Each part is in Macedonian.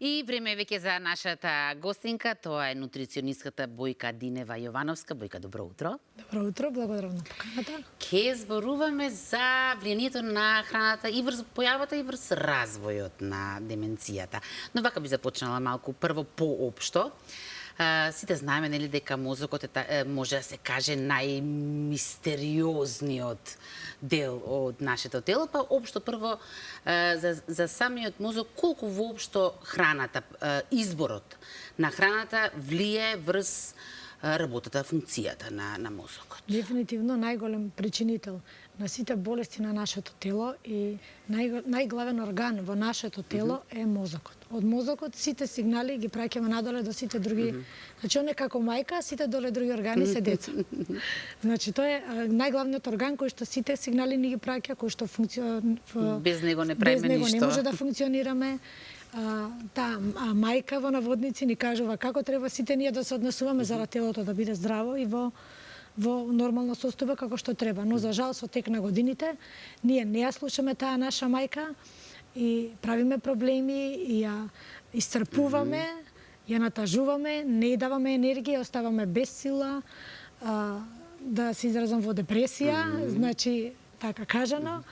И време е веќе за нашата гостинка, тоа е нутриционистката Бојка Динева Јовановска. Бојка, добро утро. Добро утро, благодарам на поканата. Ке зборуваме за влијанието на храната и врз појавата и врз развојот на деменцијата. Но вака би започнала малку прво поопшто. Сите знаеме нели дека мозокот е може да се каже најмистериозниот дел од нашето тело, па општо прво за самиот мозок колку воопшто храната, изборот на храната влие врз работата, функцијата на мозокот. Дефинитивно најголем причинител на сите болести на нашето тело и најглавен орган во нашето тело е мозокот. Од мозокот сите сигнали ги праќаме надоле до сите други. Значи, он е како мајка, сите доле други органи се деца. Значи, тоа е најглавниот орган кој што сите сигнали ни ги праќа, кој што без него не правиме ништо. Без него не може да функционираме. Таа мајка во наводници ни кажува како треба сите ние да се однесуваме за телото да биде здраво и во нормална состојба како што треба. Но за жал со тек на годините ние не ја слушаме таа наша мајка и правиме проблеми и ја исцрпуваме, ја натажуваме, не даваме енергија, оставаме без сила, да се изразам во депресија, значи така кажано.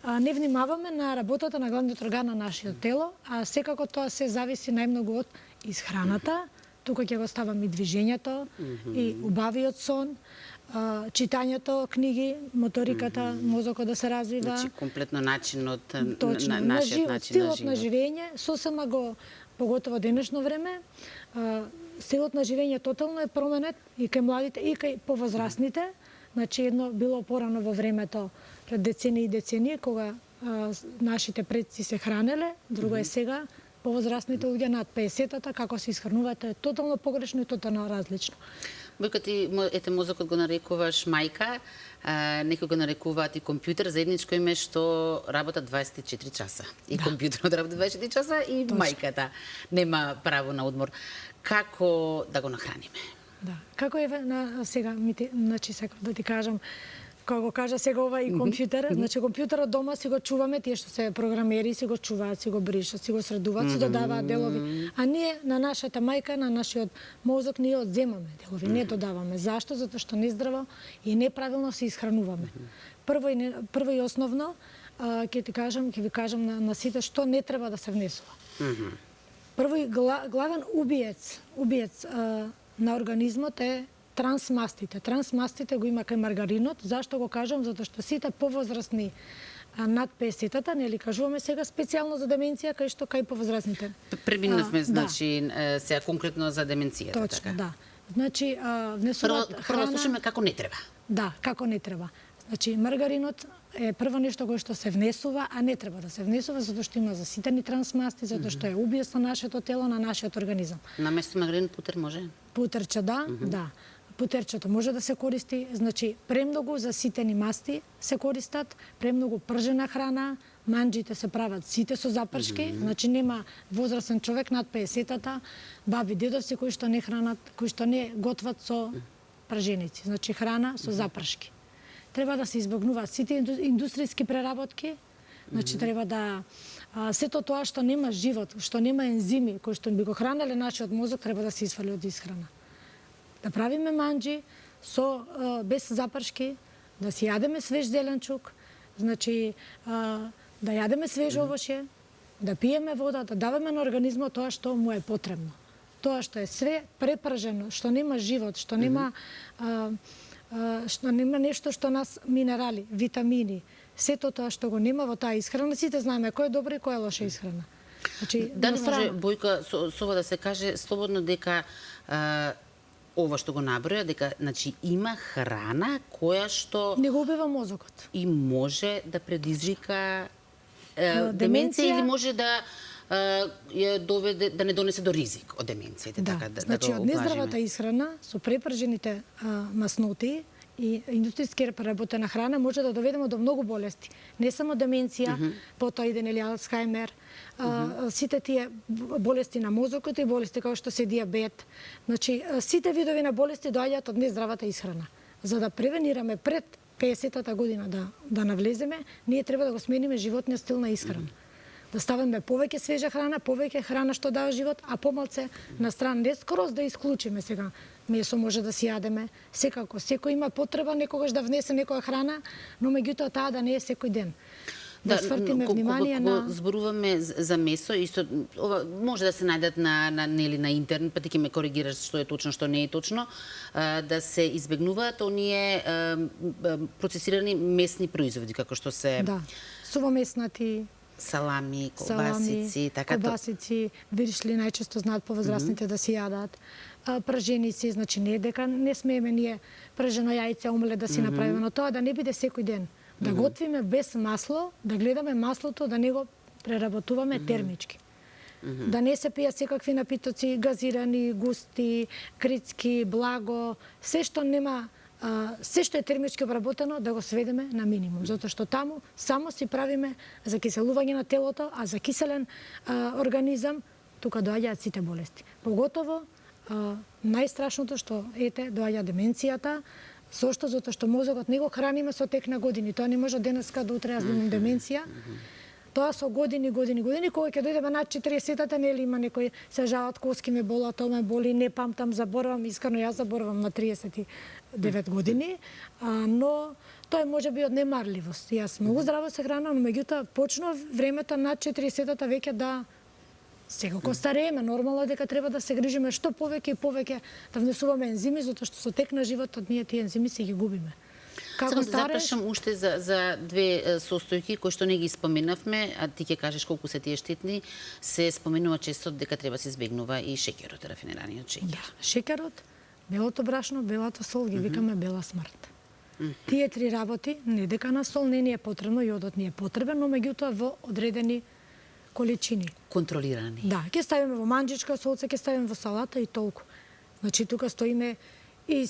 Не внимаваме на работата на главниот орган на нашиот тело, а секако тоа се зависи најмногу од исхраната. Тука ќе го ставам и движењето, и убавиот сон, читањето, книги, моториката, мозокот да се развива. Значи, комплетно начинот на нашиот начин на стилот живот. на живење, сосема го, поготово денешно време, стилот на живење тотално е променет и кај младите, и кај повозрастните. Значи, едно било порано во времето, пред децении и децении, кога нашите предци се хранеле, друго е сега, повозрастните луѓе над 50-та, како се исхрануваат, е тотално погрешно и тотално различно. Бојка, ти мозокот го нарекуваш мајка, некои го нарекуваат и компјутер, заедничко име што работат 24 часа. И компјутерот работи 24 часа и мајката нема право на одмор. Како да го нахраниме? Да. Како е сега, значи сега да ти кажам, како го кажа сега ова и компјутер, значи компјутерот дома си го чуваме, тие што се програмери си го чуваат, си го бришат, си го средуваат, си додаваат делови. А ние на нашата мајка, на нашиот мозок, ние одземаме делови, не додаваме. Зашто? Затоа што нездраво и неправилно се исхрануваме. Прво и основно, ќе ви кажам на сите што не треба да се внесува. Прво и главен убиец на организмот е трансмастите. Трансмастите го има кај маргаринот. Зашто го кажам? Затоа што сите повозрастни над 50-та, нели кажуваме сега специјално за деменција, кај што кај повозрастните. Преминавме, значи, сега конкретно за деменцијата. Точно, да. Значи, внесуваат Прво слушаме како не треба. Да, како не треба. Значи, маргаринот е прво нешто кое што се внесува, а не треба да се внесува, затоа што има заситени трансмасти, затоа што е убиец на нашето тело, на нашиот организам. Наместо маргарин путер може? Путерче, да. Путерчето може да се користи, значи премногу заситени масти се користат, премногу пржена храна, манџите се прават сите со запршки, значи нема возрастен човек над 50-та, баби, дедовци кои што не хранат, кои што не готват со прженици, значи храна со запршки. Треба да се избегнуваат сите индустријски преработки, значи треба да сето тоа што нема живот, што нема ензими, кои што би го хранеле нашиот мозок, треба да се исфали од исхрана. Да правиме манџи без запршки, да си јадеме свеж зеленчук, значи да јадеме свежо овошје, да пиеме вода, да даваме на организмот тоа што му е потребно. Тоа што е све препржено, што нема живот, што нема нешто што нас минерали, витамини, сето тоа што го нема во таа исхрана, сите знаеме кој е добра и кој е лоша исхрана. Значи, дали може, Бојка, со ова да се каже слободно дека ова што го наброја, дека значи има храна која што не го убива мозокот и може да предизвика деменција или може да ја доведе да не донесе до ризик од деменцијата, така да значи, го од нездравата исхрана со препржените масноти и индустријски преработена храна може да доведеме до многу болести. Не само деменција, потоа иде нели Алцхаймер, сите тие болести на мозокот и болести како што се диабет. Значи, сите видови на болести доаѓаат од нездравата исхрана. За да превенираме пред 50-та година да навлеземе, ние треба да го смениме животниот стил на исхрана. да ставиме повеќе свежа храна, повеќе храна што дава живот, а помалце на страна, не скроз да исклучиме сега. Месо може да си јадеме, секако, секој има потреба некогаш да внесе некоја храна, но меѓутоа таа да не е секој ден. Да свртиме внимание кога на... зборуваме за месо, исто ова може да се најдат нели на интернет, па ти ќе ме коригираш што е точно, што не е точно, да се избегнуваат оние процесирани месни производи како што се Да, сувомеснати, салами, колбасици, така колбасици, виршли најчесто знаат повозрастните да си јадат. Праженици, значи не е дека не смееме ние пражено јајце, омлет да си направиме, но тоа да не биде секој ден. Да готвиме без масло, да гледаме маслото, да не го преработуваме термички. Да не се пијат секакви напитоци, газирани, густи, крицки, благо, се што нема, се што е термички обработено, да го сведеме на минимум, затоа што таму само си правиме закиселување на телото, а за киселен организам тука доаѓаат сите болести. Поготово најстрашното што доаѓа деменцијата. Зошто? Затоа што мозокот не го храниме со тек на години. Тоа не може од денеска до утре јас да имам деменција. Тоа со години, кога ќе дојдеме над 40-та, нели има некои се жалат, коски ме болат, тоа ме боли, не памтам, заборавам, искрено јас заборавам на 39 години, но тоа е можеби од немарливост. Јас многу здраво се хранам, но меѓутоа почнува времето над 40-та веќе да секако старееме, нормално е дека треба да се грижиме што повеќе и повеќе да внесуваме ензими, затоа што со тек на животот ние тие ензими се ги губиме. Како да запрашам уште за две состојки кои што не ги споменавме, а ти ќе кажеш колку се тие штетни, се споменува често дека треба се избегнува и шеќерот, рафинираниот шеќер. Да, шеќерот, белото брашно, белата сол ги викаме бела смрт. Тие три работи, не дека на сол не ни е потребно, јодот ни е потребен, но меѓутоа во одредени количини. Контролирани. Да, ќе ставиме во манџичка солце, ќе ставиме во салата и толку. Значи тука стоиме и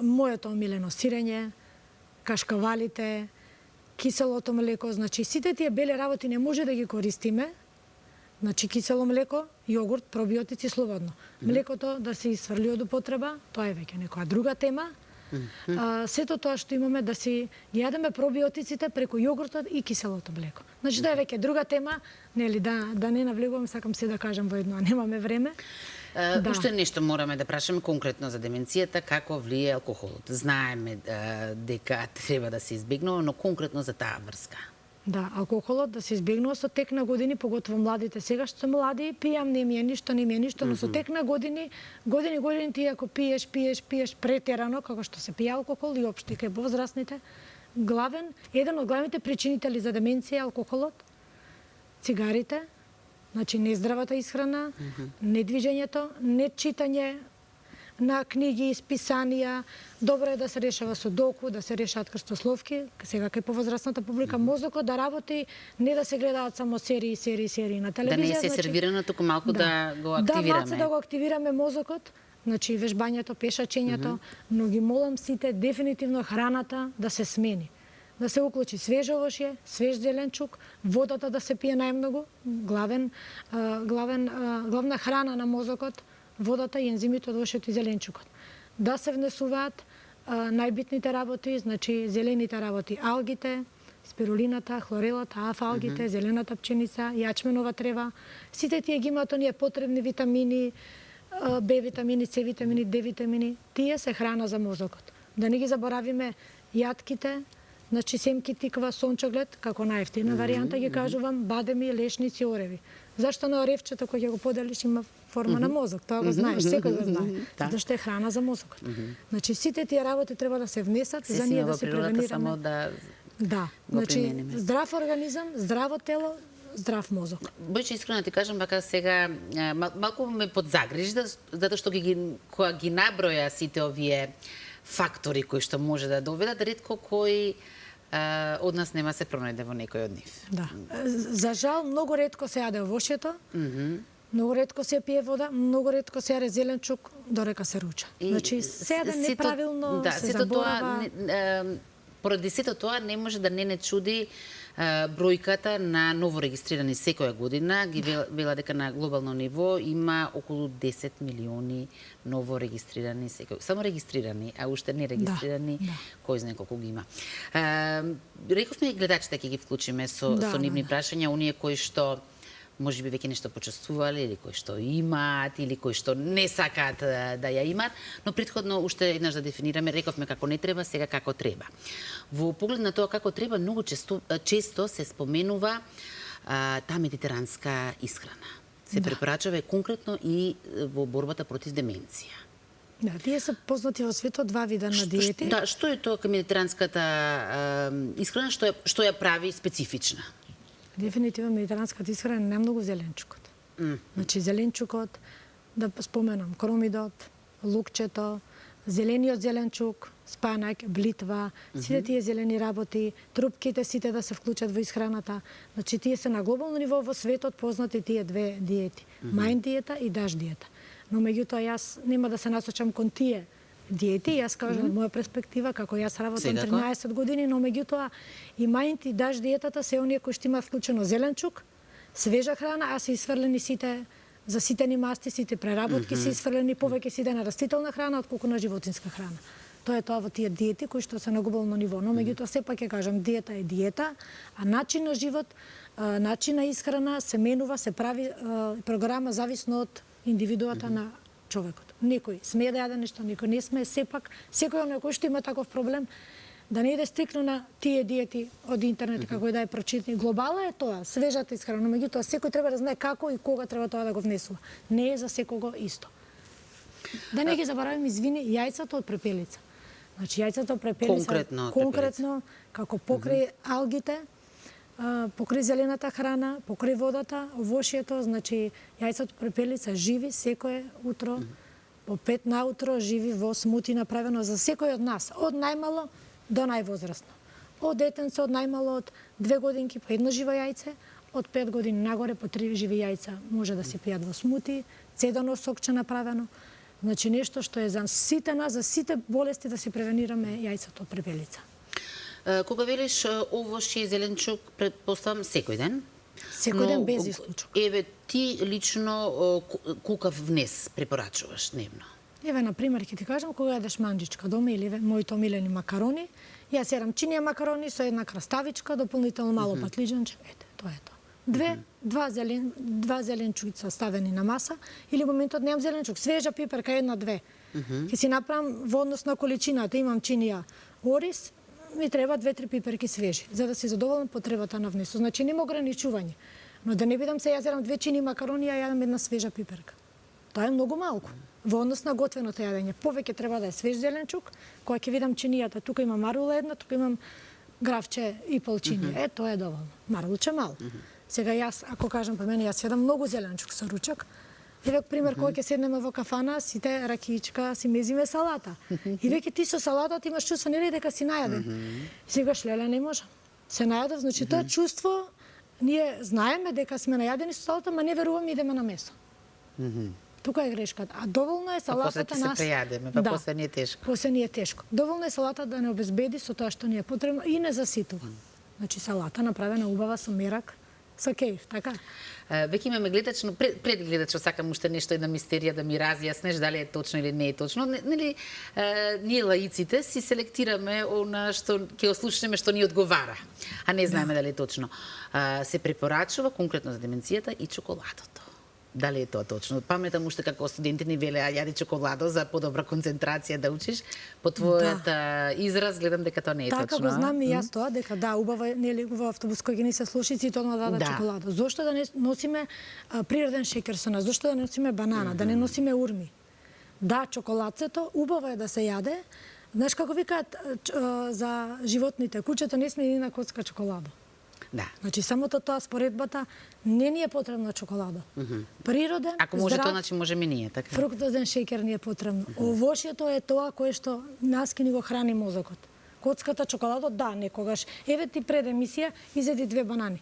моето омилено сирење, кашкавалите, киселото млеко, значи сите тие бели работи не може да ги користиме. Значи кисело млеко, јогурт, пробиотици слободно. Млекото да се исфрли од употреба, тоа е веќе некоја друга тема. Сето тоа што имаме да си ги јадеме пробиотиците преку јогуртот и киселото млеко. Значи тоа е веќе друга тема, нели да не навлегувам, сакам се да кажам во едно, а немаме време. Уште нешто мораме да прашаме конкретно за деменцијата, како влие алкохолот. Знаеме дека треба да се избегнува, но конкретно за таа врска. Да, алкохолот да се избегнува со тек на години, поготово младите. Сега што се млади, пијам, не ми е ништо, но со тек на години ти ако пиеш претерано, како што се пие алкохол и општо и кај возрастните, еден од главните причинители за деменција е алкохолот, цигарите, значи нездравата исхрана, недвижењето, нечитање на книги, списанија, добро е да се решава судоку, да се решаат крстословки, сега кај повозрастната публика, мозокот да работи, не да се гледаат само серии на телевизија. Да не се сервирано, туку малку да го активираме. Да, малку да го активираме мозокот, значи вежбањето, пешачењето, но ги молам сите дефинитивно храната да се смени. Да се уклучи свеж овошје, свеж зеленчук, водата да се пие најмногу, главна храна на мозокот, водата и ензимите од овошјето и зеленчукот. Да се внесуваат најбитните работи, значи зелените работи, алгите, спирулината, хлорелата, афалгите, зелената пченица, јачменова трева. Сите тие ги имаат оние потребни витамини, Б витамини, С витамини, Д витамини. Тие се храна за мозокот. Да не ги заборавиме јатките, значи семки, тиква, сончоглед, како најефтина варијанта ги кажувам, бадеми, лешници, ореви. Зашто на оревчето кој ќе го поделиш има форма на мозок, тоа го знаеш, секој го знае, затоа што е храна за мозокот. Значи сите тие работи треба да се внесат за ние да се превенираме. Да, значи здрав организам, здраво тело, здрав мозок. Бојче, искрено ти кажам, бака сега малку ме подзагрижи, затоа што кога ги наброја сите овие фактори кои што може да доведат, ретко кој од нас нема се пронајде во некој од нив. Да. За жал, многу ретко се јаде овошјето, многу ретко се пие вода, многу ретко се јаде зеленчук, дорека се руча. Значи, се јаде неправилно, се заборава. Поради сето тоа не може да не чуди бројката на новорегистрирани секоја година. Ги вела дека на глобално ниво има околу 10 милиони новорегистрирани секој. Само регистрирани, а уште не регистрирани, кој знае колку ги има. Рековме и гледачите ќе ги вклучиме со нивни прашања, оние кои што може би веќе нешто почувствувале, или кои што имаат, или кои што не сакаат да ја имаат, но претходно уште еднаш да дефинираме, рековме како не треба, сега како треба. Во поглед на тоа како треба, многу често се споменува таа медитеранска исхрана. Се препорачува конкретно и во борбата против деменција. Да, тие се познати во светот два вида на диети. Да, што е тоа медитеранската исхрана, што ја прави специфична? Дефинитивно медитеранската исхрана не многу зеленчукот. Значи зеленчукот, да споменам, кромидот, лукчето, зелениот зеленчук, спанак, блитва, сите тие зелени работи, трупките сите да се вклучат во исхраната. Значи тие се на глобално ниво во светот познати тие две диети. Мајн диета и даш диета. Но меѓутоа јас нема да се насочам кон тие диети, јас кажам од моја перспектива, како јас работам 13 години, но меѓутоа и мајнти даш диетата се оние кои што има вклучено зеленчук, свежа храна, а се исфрлени сите заситени масти, сите преработки се исфрлени, повеќе се иде на растителна храна отколку на животинска храна. Тоа е тоа во тие диети кои што се на глобално ниво, но меѓутоа сепак ќе кажам диета е диета, а начин на живот, начин на исхрана се менува, се прави програма зависно од индивидуата на човекот. Некој смее да јаде нешто, некој не смее, сепак секој оној кој што има таков проблем да не иде стрикно на тие диети од интернет, како и да е прочитани. Глобала е тоа, свежата исхрана, меѓутоа секој треба да знае како и кога треба тоа да го внесува. Не е за секого исто. Да не ги забораваме, извини, јајцата од препелица. Значи јајцата од препелица конкретно како покрај алгите, покрај зелената храна, покрај водата, овошјето, значи јајцата од препелица живи секое утро, по 5 наутро живи во смути направено за секој од нас, од најмало до највозрасно. Од детенце, од најмало од 2 годинки по едно живо јајце, од 5 години нагоре по 3 живи јајца може да се пијат во смути, цедано сокче направено. Значи нешто што е за сите нас, за сите болести да се превенираме јајцата од препелица. Кога велиш овошје и зеленчук, претпоставам секој ден? Секој ден без исклучок. Еве, ти лично колкав внес препорачуваш дневно? Еве, например, ќе ти кажам, кога јадеш манџичка дома или моите омилени макарони, јас јадам чинија макарони со една краставичка, дополнително мало патлиџанче, ете, тоа е тоа. Два зеленчуица ставени на маса, или во моментот немам зеленчук, свежа пиперка, една-две. Ќе си направам во однос на количината, имам чинија ориз, ми треба 2-3 пиперки свежи, за да се задоволам потребата на внесу. Значи нема ограничување. Но да не бидам се јадам 2 чини макарони, ја јадам една свежа пиперка. Тоа е многу малку. Во однос на готвеното јадење, повеќе треба да е свеж зеленчук, кога ќе видам чинијата, тука имам марула една, тука имам гравче и пол чинија. Тоа е доволно. Марулче мал. Сега јас, ако кажам по мене, јас јадам многу зеленчук со ручак. Еве пример, кога ќе седнеме во кафана, сите ракиичка, си мезиме салата. И веќе ти со салатата имаш чувство нели дека си најаден. Сегаш леле не можам. Се најадов, значи тоа чувство ние знаеме дека сме најадени со салата, ма не веруваме идеме на месо. Тука е грешката. А доволно е салатата нас. После се прејадеме, после ни е тешко. После ни е тешко. Доволно е салата да не обезбеди со тоа што ни е потребно и не заситува. Значи салата направена убава со мерак, со кејф, така? Веќе имаме гледачно, пред гледачо сакам уште нешто, една мистерија да ми разјаснеш дали е точно или не е точно. Нели, ние лаиците си селектираме она што ќе ослушнеме што ни одговара, а не знаеме дали е точно. Се препорачува конкретно за деменцијата и чоколадото. Дали е тоа точно? Паметам уште како студенти ни велеа јади чоколадо за подобра концентрација да учиш. По твојот израз гледам дека тоа не е точно. Така го знам и јас тоа, дека да, убава, нели, во автобус кој ги не се слушници, тоа дадат чоколадо. Зошто да не носиме природен шекер со нас? Зошто да не носиме банана, да не носиме урми? Да, чоколадцето убаво е да се јаде. Знаеш како викаат за животните, кучето не сме ни на коцка чоколадо. Да. Значи самото тоа споредбата не ни е потребно чоколадо. Природен, ако може здрав, тоа, значи може ми ние, така. Фруктозен шеќер ни е потребно. Овошјето е тоа кое што нас ки ни го храни мозокот. Коцката чоколадо, да, некогаш. Еве ти пред емисија изеди 2 банани.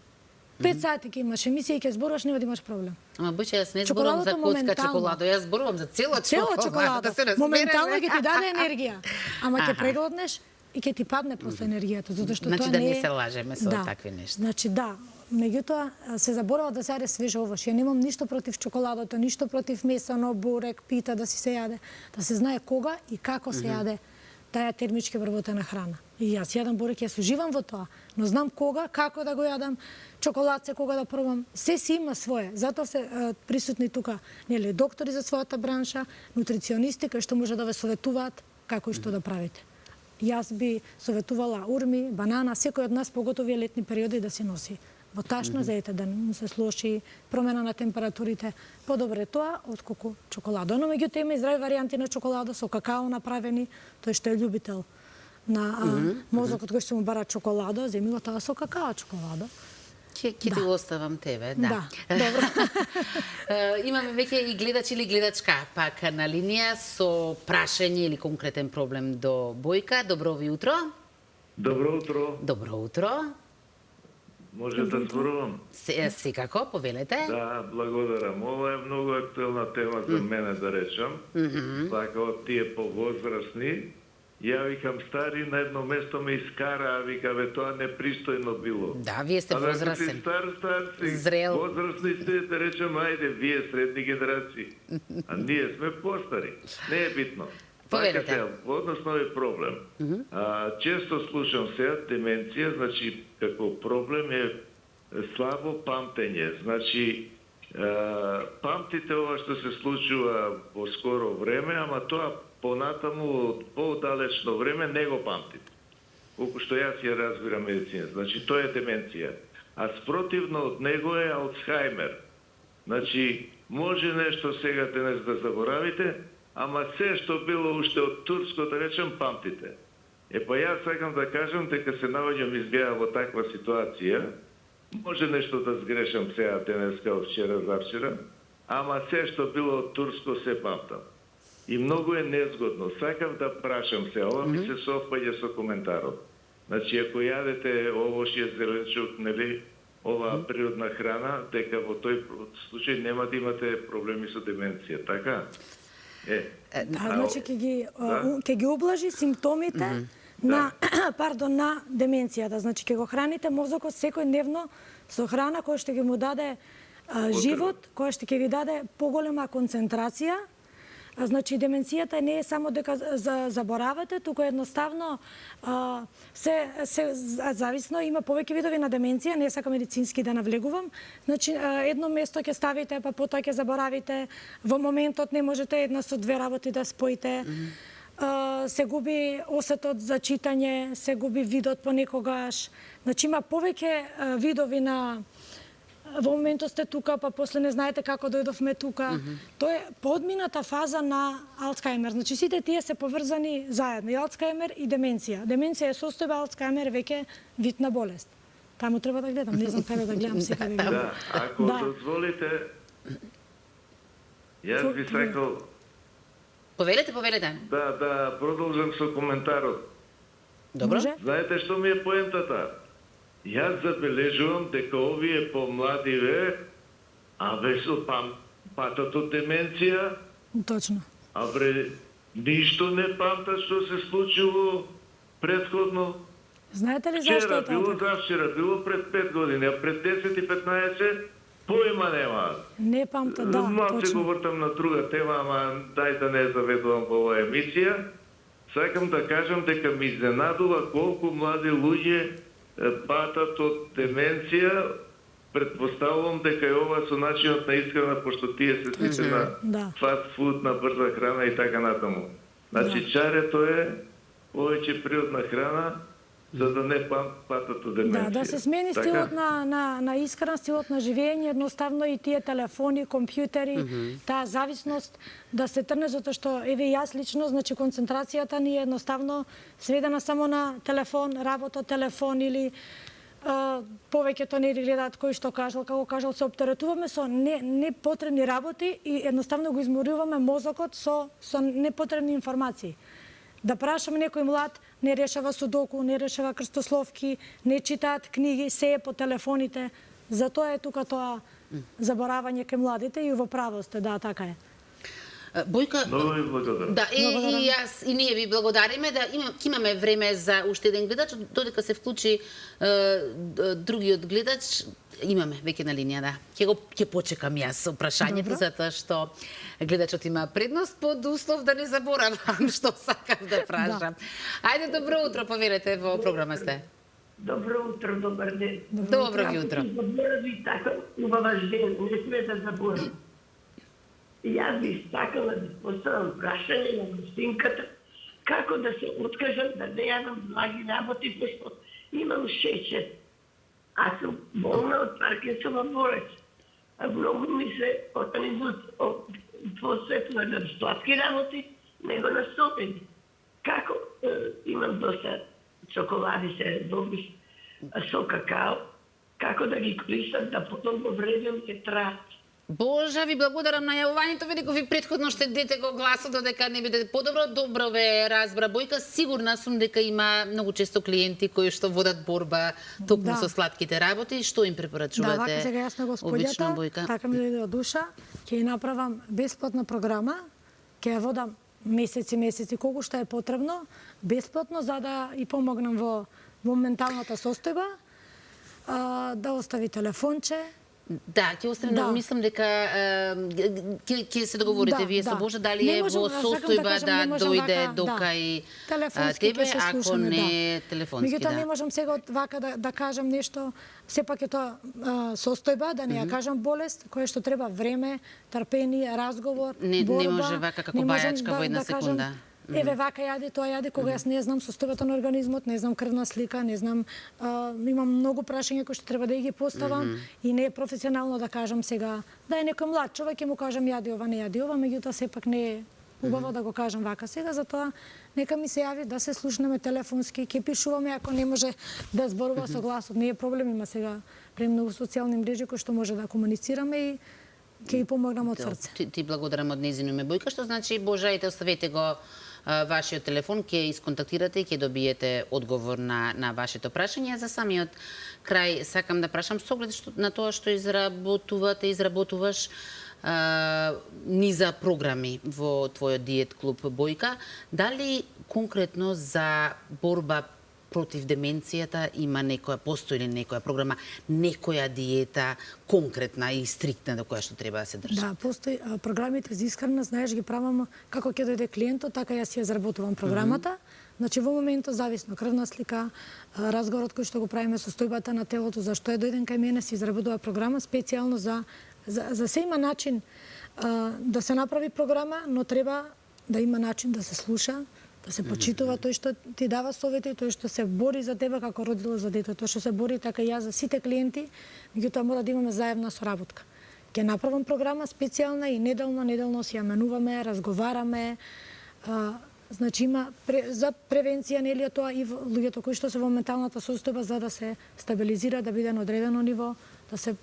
5 сати ќе имаш емисија и ќе зборуваш, нема да имаш проблем. Ама буче, јас не зборувам за коцка чоколадо, јас зборувам за цела чоколадо. Да се моментално ќе ти даде енергија. Ама ќе преглоднеш, и ќе ти падне после енергијата, затоа што Значи тоа да не не е... се лажеме со такви нешта. Значи да, меѓутоа се заборава да се јаде свеж овош. Ја немам ништо против чоколадото, ништо против месано, бурек, пита да си се јаде, да се знае кога и како се јаде таа термички вработена храна. И јас јадам бурек, јас уживам во тоа, но знам кога, како да го јадам, чоколадце кога да пробам, се си има свое. Затоа се присутни тука, нели, доктори за својата бранша, нутриционисти кои што може да ве советуваат како и што да правите. Јас би советувала урми, банана, секој од нас, поготово овие летни периоди, да се носи во ташна, за да не се слоши, промена на температурите. Подобре тоа отколку чоколада. Но меѓутоа има и здрави варијанти на чоколада со какао направени, тој што е љубител на мозокот кој што му бара чоколада, земила тоа со какао чоколада. Ќе ти го оставам тебе, да. Добро. Имаме веќе и гледач или гледачка пак на линија со прашање или конкретен проблем до Бојка. Добро ви утро. Добро утро. Добро утро. Може да зборувам? Секако, повелете. Да, благодарам. Ова е многу актуелна тема за мене, да речам. Така од тие повозрастни. Ја викам стари, на едно место ме искара, а вика, бе, тоа непристојно било. Да, вие сте возрастен. Стар си, Зрел. возрастни сте, да речем, ајде, вие средни генерации. А ние сме постари. Не е битно. Повелете. Така односно е проблем. Често слушам сега деменција, значи како проблем е слабо памтење. Значи памтите ова што се случува во скоро време, ама тоа понатаму од подалечно време не го памтите. Колку што јас ја разбирам медицина. Значи тоа е деменција. А спротивно од него е Алцхаймер. Значи може нешто сега денес да заборавите, ама се што било уште од турско, да речем, памтите. Па јас сакам да кажам дека се наоѓам изгледа во таква ситуација. Може нешто да сгрешам сега денеска, од вчера, завчера, ама се што било од турско се памтам. И многу е незгодно. Сакам да прашам се, ова ми се совпаѓа со коментарот. Значи, ако јадете овошје, зеленчук, нели, ова природна храна, дека во тој случај нема да имате проблеми со деменција, така? Значи ќе ги ублажи симптомите на на деменцијата. Значи ќе го храните мозокот секојдневно со храна која што ќе му даде живот, која што ќе ви даде поголема концентрација. Значи деменцијата не е само дека заборавате, туку едноставно се зависно, има повеќе видови на деменција, не сакам медицински да навлегувам. Значи едно место ќе ставите, па потоа ќе заборавите, во моментот не можете една со две работи да споите. Се губи осетот за читање, се губи видот понекогаш. Значи има повеќе видови на во моментот сте тука, па после не знаете како дојдовме тука. Тоа е подмината фаза на Алцхаймер. Значи сите тие се поврзани заедно, и Алцхаймер и деменција. Деменција е состојба, Алцхаймер веќе вид на болест. Таму треба да гледам, не знам каде да гледам сега. Да, ако дозволите, јас би сакал... Повелете. Да продолжам со коментарот. Добро. Знаете што ми е поентата? Јас забележувам дека овие помладиве, со патат од деменција, Точно. ништо не памтат што се случило предходно. Знаете ли зашто е Било така? завчера, било пред 5 години, а пред 10 и 15 поима нема. Не памтат, да, Малце точно. го вртам на друга тема, ама дај да не заведувам во оваа емисија. Сакам да кажам дека ми изненадува колку млади луѓе патат од деменција. Предпоставувам дека е ова со начинот на исхрана, пошто тие се сите на фаст фуд, на брза храна и така натаму. Значи чарето е повеќе природна храна, за да не патат од деменција. Да се смени стилот на исхрана, стилот на живење, едноставно и тие телефони, компјутери, таа зависност да се трне, затоа што еве јас лично, значи концентрацијата ни е едноставно сведена само на телефон, работа, телефон или повеќето не гледаат кој што кажал, како кажал, се оптеретуваме со непотребни работи и едноставно го изморуваме мозокот со непотребни информации. Да прашам некој млад, не решава судоку, не решава крстословки, не читаат книги, се е по телефоните. Затоа е тука тоа заборавање кај младите и во право сте, да, така е. Бојка, Многу ви благодарам. да, и јас и ние ви благодариме да имаме време за уште еден гледач, додека се вклучи другиот гледач, имаме веќе на линија, да. Ќе почекам јас со прашањето затоа што гледачот има предност под услов да не заборавам што сакам да прашам. Ајде, добро утро, поверете, во програма сте. Добро утро, добар ден. Добро јутро. Заборави така убава ден, не сме да заборавам. Јас би сакала да поставам прашање на гостинката како да се откажам да не јадам благи работи, пошто имам шеќер. Аз сум болна од Паркинсова болест. А многу ми се организмот посветува на сладки работи, него на сопени. Како имам доста чоколади се добри со какао, како да ги користам да потом во време ќе траат. Божа, ви благодарам на јавувањето, ведеко ви претходно штедете го гласот додека не биде подобро. Добро ве разбра Бојка, сигурна сум дека има многу често клиенти кои што водат борба токму со сладките работи. Што им препорачувате? Да, вака сега јасно го споѓата, така ми дојде од душа, ќе ја направам бесплатна програма, ќе ја водам месеци колку што е потребно, бесплатно за да и помогнам во менталната состојба, да остави телефонче. Да, ќе останем, мислам дека ќе се договорите вие со Божа дали е во состојба да дојде до кај тебе, ако не телефонски. Меѓутоа не можам сега од вака да кажам нешто, сепак е тоа состојба, да не ја кажам болест, која што треба време, трпение, разговор, борба. Не може вака како бајачка во една секунда. Еве вака јади, тоа јади, кога јас не знам состојбата на организмот, не знам крвна слика, не знам, имам многу прашања кои што треба да ги поставам и не е професионално да кажам сега, да е некој млад човек ќе му кажам јади ова, не јади ова, меѓутоа сепак не е убаво да го кажам вака сега, затоа нека ми се јави да се слушнеме телефонски, ќе пишуваме ако не може да зборува со гласот, не е проблем, има сега премногу социјални мрежи кои што може да комуницираме и ќе ги помогнам од срце. Ти благодарам од нејзино име Бојка, што значи Божајте, оставете го вашиот телефон, ќе исконтактирате и ќе добиете одговор на вашето прашање. За самиот крај сакам да прашам со оглед на тоа што изработуваш низа програми во твојот диет клуб Бојка, дали конкретно за борба против деменцијата има постои ли некоја програма, некоја диета конкретна и стриктна до која што треба да се држи? Да, постои програмите за исхрана, знаеш, ги правам како ќе дојде клиентот, така јас ја изработувам програмата. Значи во моментот зависно крвна слика, разговорот кој што го правиме, состојбата на телото, зашто е дојден кај мене, се изработува програма специјално за се има начин да се направи програма, но треба да има начин да се слуша, да се почитува тој што ти дава совети, тој што се бори за тебе како родило за детето, тој што се бори така и јас за сите клиенти, меѓутоа мора да имаме заедна соработка. Ќе направам програма специјална и неделно си ја менуваме, разговараме, значи има за превенција, нели тоа и луѓето кои што се во менталната состојба за да се стабилизира, да биде на одредено ниво, да се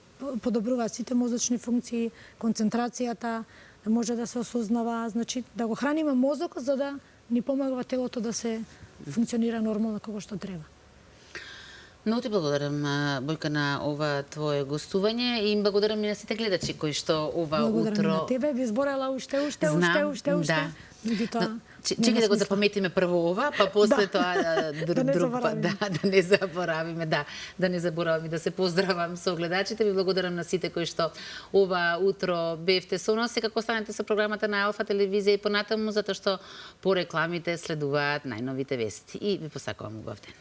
подобруваат сите мозочни функции, концентрацијата, да може да се осознава, значи да го храниме мозокот за да ни помага телото да се функционира нормално како што треба. Многу ти благодарам, Бојка, на ова твое гостување и им благодарам и на сите гледачи кои што ова утро... Благодарам на тебе, би зборела уште. Чекај да го запаметиме прво ова, па после тоа да не заборавиме, да не заборавам и да се поздравам со гледачите. Ви благодарам на сите кои што ова утро бевте со нас. Секако останете со програмата на Алфа телевизија и понатаму, затоа што по рекламите следуваат најновите вести. И ви посакувам убав ден.